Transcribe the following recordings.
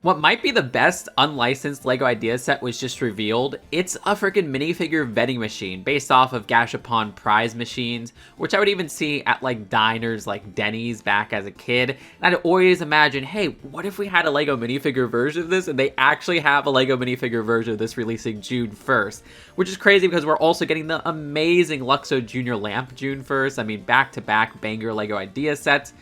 What might be the best unlicensed LEGO idea set was just revealed. It's a freaking minifigure vending machine based off of Gashapon prize machines, which I would even see at like diners like Denny's back as a kid. And I'd always imagine, hey, what if we had a LEGO minifigure version of this? And they actually have a LEGO minifigure version of this releasing June 1st, which is crazy because we're also getting the amazing Luxo Junior Lamp June 1st. I mean, back-to-back banger LEGO idea sets.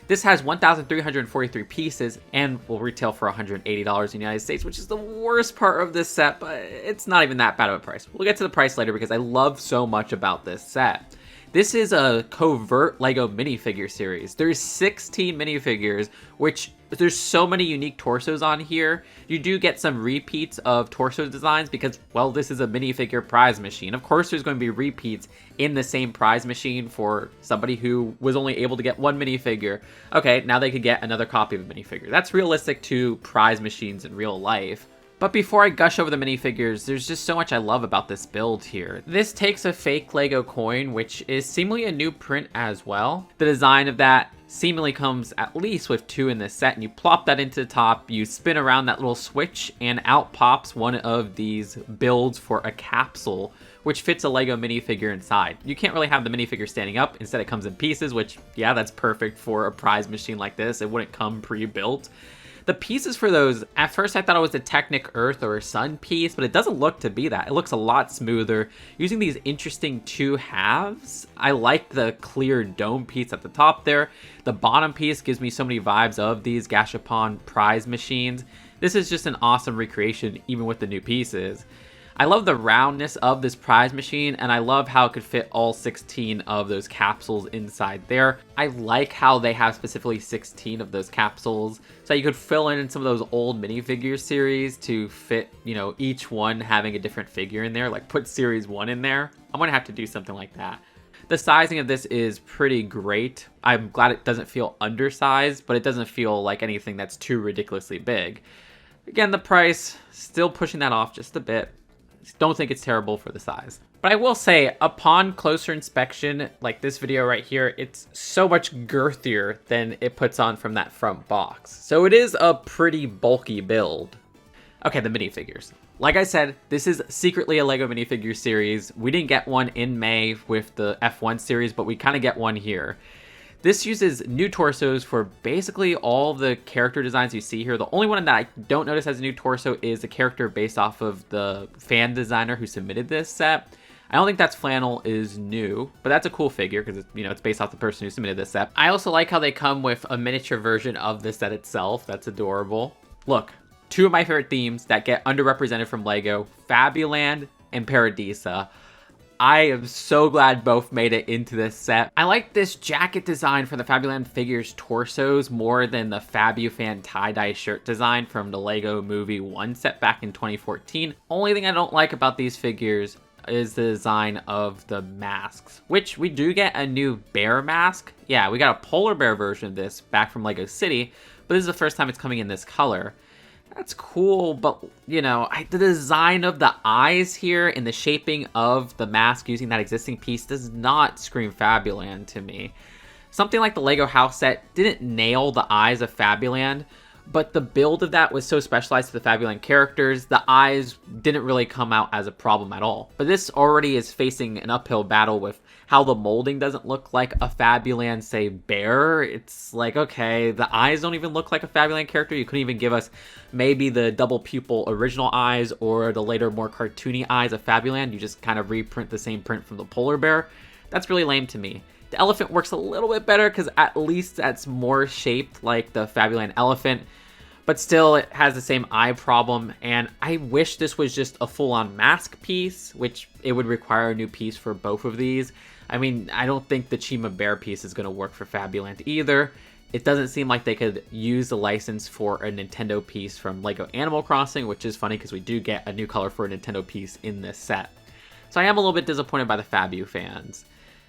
This has 1,343 pieces and will retail for $180 in the United States, which is the worst part of this set, but it's not even that bad of a price. We'll get to the price later because I love so much about this set. This is a covert LEGO minifigure series. There's 16 minifigures, which there's so many unique torsos on here. You do get some repeats of torso designs because, well, this is a minifigure prize machine. Of course, there's going to be repeats in the same prize machine for somebody who was only able to get one minifigure. Okay, now they could get another copy of a minifigure. That's realistic to prize machines in real life. But before I gush over the minifigures, there's just so much I love about this build here. This takes a fake LEGO coin, which is seemingly a new print as well. The design of that seemingly comes at least with 2 in this set, and you plop that into the top, you spin around that little switch, and out pops one of these builds for a capsule, which fits a LEGO minifigure inside. You can't really have the minifigure standing up, instead it comes in pieces, which, yeah, that's perfect for a prize machine like this. It wouldn't come pre-built. The pieces for those, at first I thought it was a Technic Earth or a Sun piece, but it doesn't look to be that. It looks a lot smoother. Using these interesting 2 halves, I like the clear dome piece at the top there. The bottom piece gives me so many vibes of these Gashapon prize machines. This is just an awesome recreation, even with the new pieces. I love the roundness of this prize machine, and I love how it could fit all 16 of those capsules inside there. I like how they have specifically 16 of those capsules, so you could fill in some of those old minifigure series to fit, you know, each one having a different figure in there, like put series 1 in there. I'm gonna have to do something like that. The sizing of this is pretty great. I'm glad it doesn't feel undersized, but it doesn't feel like anything that's too ridiculously big. Again, the price, still pushing that off just a bit. Don't think it's terrible for the size. But I will say, upon closer inspection, like this video right here, it's so much girthier than it puts on from that front box. So it is a pretty bulky build. Okay, the minifigures. Like I said, this is secretly a LEGO minifigure series. We didn't get one in May with the F1 series, but we kind of get one here. This uses new torsos for basically all the character designs you see here. The only one that I don't notice as a new torso is a character based off of the fan designer who submitted this set. I don't think that's Flannel is new, but that's a cool figure because it's based off the person who submitted this set. I also like how they come with a miniature version of the set itself. That's adorable. Look, 2 of my favorite themes that get underrepresented from LEGO, Fabuland and Paradisa. I am so glad both made it into this set. I like this jacket design for the Fabuland figures torsos more than the Fabufan tie-dye shirt design from the LEGO Movie 1 set back in 2014. Only thing I don't like about these figures is the design of the masks, which we do get a new bear mask. Yeah, we got a polar bear version of this back from LEGO City, but this is the first time it's coming in this color. That's cool, but, the design of the eyes here and the shaping of the mask using that existing piece does not scream Fabuland to me. Something like the LEGO house set didn't nail the eyes of Fabuland, but the build of that was so specialized to the Fabuland characters, the eyes didn't really come out as a problem at all. But this already is facing an uphill battle with how the molding doesn't look like a Fabuland, say, bear. It's like, okay, the eyes don't even look like a Fabuland character. You couldn't even give us maybe the double pupil original eyes or the later more cartoony eyes of Fabuland. You just kind of reprint the same print from the polar bear. That's really lame to me. The elephant works a little bit better because at least that's more shaped like the Fabuland elephant, but still it has the same eye problem, and I wish this was just a full-on mask piece, which it would require a new piece for both of these. I mean, I don't think the Chima Bear piece is going to work for Fabuland either. It doesn't seem like they could use the license for a Nintendo piece from LEGO Animal Crossing, which is funny because we do get a new color for a Nintendo piece in this set. So I am a little bit disappointed by the Fabu fans.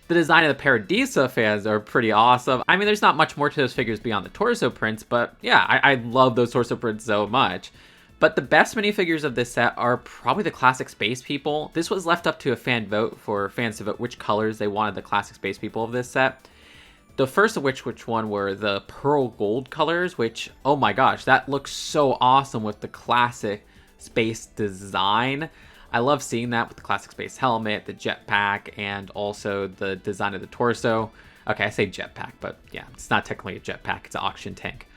The design of the Paradisa fans are pretty awesome. I mean, there's not much more to those figures beyond the torso prints, but yeah, I love those torso prints so much. But the best minifigures of this set are probably the classic Space People. This was left up to a fan vote for fans to vote which colors they wanted the classic Space People of this set. The first of which one were the pearl gold colors, which, oh my gosh, that looks so awesome with the classic space design. I love seeing that with the classic space helmet, the jetpack, and also the design of the torso. Okay, I say jetpack, but yeah, it's not technically a jetpack, it's an auction tank.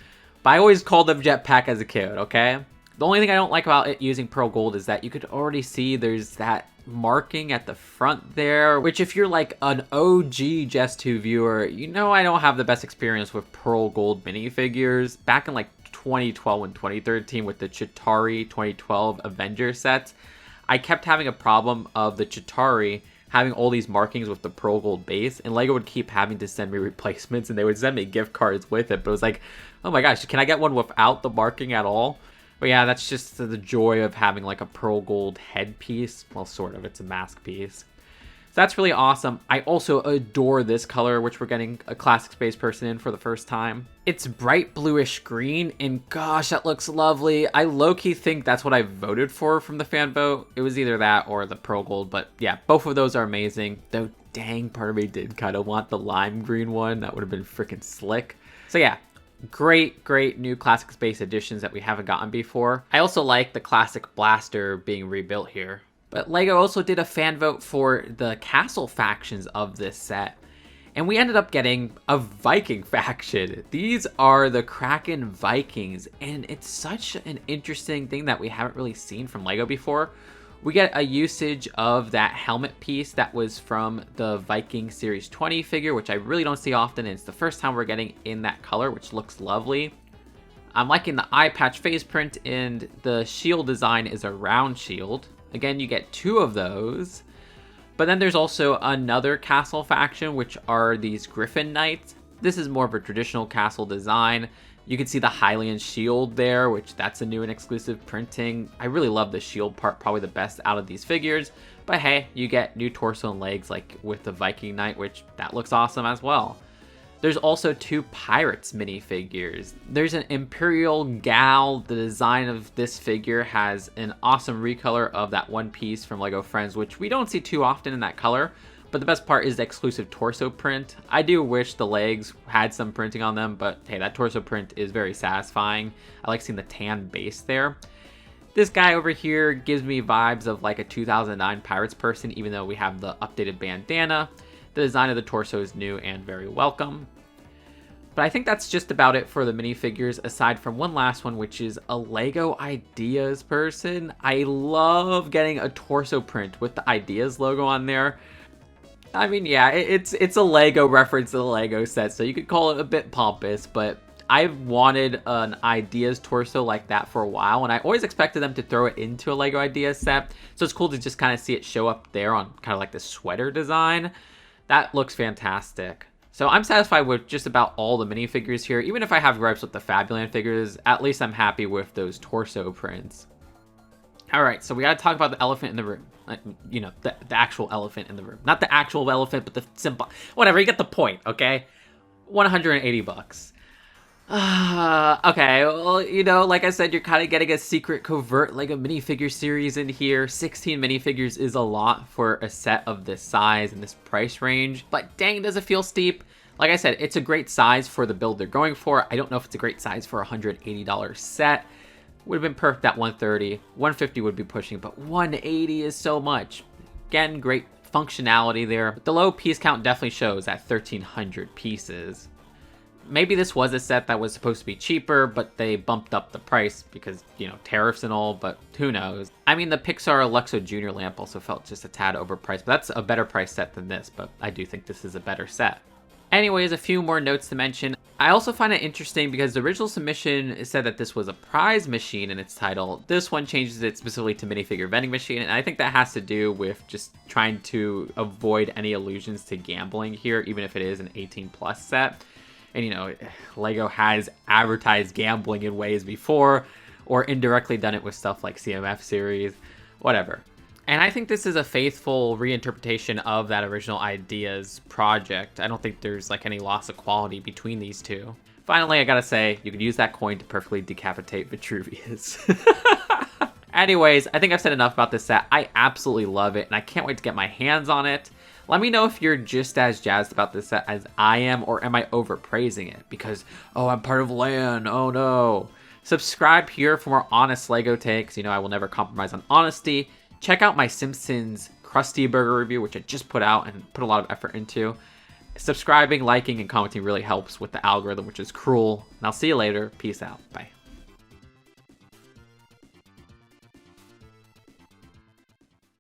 But I always called them jetpack as a kid, okay? The only thing I don't like about it using pearl gold is that you could already see there's that marking at the front there, which if you're like an OG Jess 2 viewer, you know I don't have the best experience with pearl gold minifigures. Back in like 2012 and 2013 with the Chitauri 2012 Avenger sets, I kept having a problem of the Chitauri having all these markings with the pearl gold base, and LEGO would keep having to send me replacements, and they would send me gift cards with it, but it was like, oh my gosh, can I get one without the marking at all? But yeah, that's just the joy of having like a pearl gold headpiece. Well, sort of, it's a mask piece. So that's really awesome. I also adore this color, which we're getting a classic space person in for the first time. It's bright bluish green, and gosh, that looks lovely. I low-key think that's what I voted for from the fan vote. It was either that or the pearl gold, but yeah, both of those are amazing. Though, dang, part of me did kind of want the lime green one. That would have been freaking slick. So yeah, great new classic space editions that we haven't gotten before. I also like the classic blaster being rebuilt here. But LEGO also did a fan vote for the castle factions of this set, and we ended up getting a Viking faction. These are the Kraken Vikings, and it's such an interesting thing that we haven't really seen from LEGO before. We get a usage of that helmet piece that was from the Viking Series 20 figure, which I really don't see often, and it's the first time we're getting in that color, which looks lovely. I'm liking the eye patch face print, and the shield design is a round shield. Again, you get two of those. But then there's also another castle faction, which are these Griffin Knights. This is more of a traditional castle design. You can see the Hylian shield there, which that's a new and exclusive printing. I really love the shield part, probably the best out of these figures. But hey, you get new torso and legs like with the Viking Knight, which that looks awesome as well. There's also two Pirates minifigures. There's an Imperial Gal. The design of this figure has an awesome recolor of that one piece from LEGO Friends, which we don't see too often in that color. But the best part is the exclusive torso print. I do wish the legs had some printing on them, but hey, that torso print is very satisfying. I like seeing the tan base there. This guy over here gives me vibes of like a 2009 Pirates person, even though we have the updated bandana. The design of the torso is new and very welcome. But I think that's just about it for the minifigures, aside from one last one, which is a LEGO Ideas person. I love getting a torso print with the Ideas logo on there. I mean, yeah, it's a LEGO reference to the LEGO set, so you could call it a bit pompous, but I've wanted an Ideas torso like that for a while, and I always expected them to throw it into a LEGO Ideas set, so it's cool to just kind of see it show up there on kind of like the sweater design. That looks fantastic. So I'm satisfied with just about all the minifigures here. Even if I have gripes with the Fabuland figures, at least I'm happy with those torso prints. Alright, so we gotta talk about the elephant in the room. You know, the actual elephant in the room. Not the actual elephant, but the symbol. Whatever, you get the point, okay? 180 bucks. Okay, well, you know, like I said, you're kind of getting a secret covert LEGO minifigure series in here. 16 minifigures is a lot for a set of this size and this price range, but dang, does it feel steep. Like I said, it's a great size for the build they're going for. I don't know if it's a great size for a $180 set. Would have been perfect at 130. 150 would be pushing, but 180 is so much. Again, great functionality there. But the low piece count definitely shows at 1,300 pieces. Maybe this was a set that was supposed to be cheaper, but they bumped up the price because, you know, tariffs and all, but who knows. I mean, the Pixar Luxo Junior lamp also felt just a tad overpriced, but that's a better price set than this, but I do think this is a better set. Anyways, a few more notes to mention. I also find it interesting because the original submission said that this was a prize machine in its title. This one changes it specifically to minifigure vending machine, and I think that has to do with just trying to avoid any allusions to gambling here, even if it is an 18+ set. And, you know, LEGO has advertised gambling in ways before, or indirectly done it with stuff like CMF series, whatever. And I think this is a faithful reinterpretation of that original Ideas project. I don't think there's like any loss of quality between these two. Finally, I gotta say, you could use that coin to perfectly decapitate Vitruvius. Anyways, I think I've said enough about this set. I absolutely love it, and I can't wait to get my hands on it. Let me know if you're just as jazzed about this set as I am, or am I overpraising it? Because, oh, I'm part of LAN, oh no. Subscribe here for more honest LEGO takes. You know, I will never compromise on honesty. Check out my Simpsons Krusty Burger review, which I just put out and put a lot of effort into. Subscribing, liking, and commenting really helps with the algorithm, which is cruel. And I'll see you later. Peace out. Bye.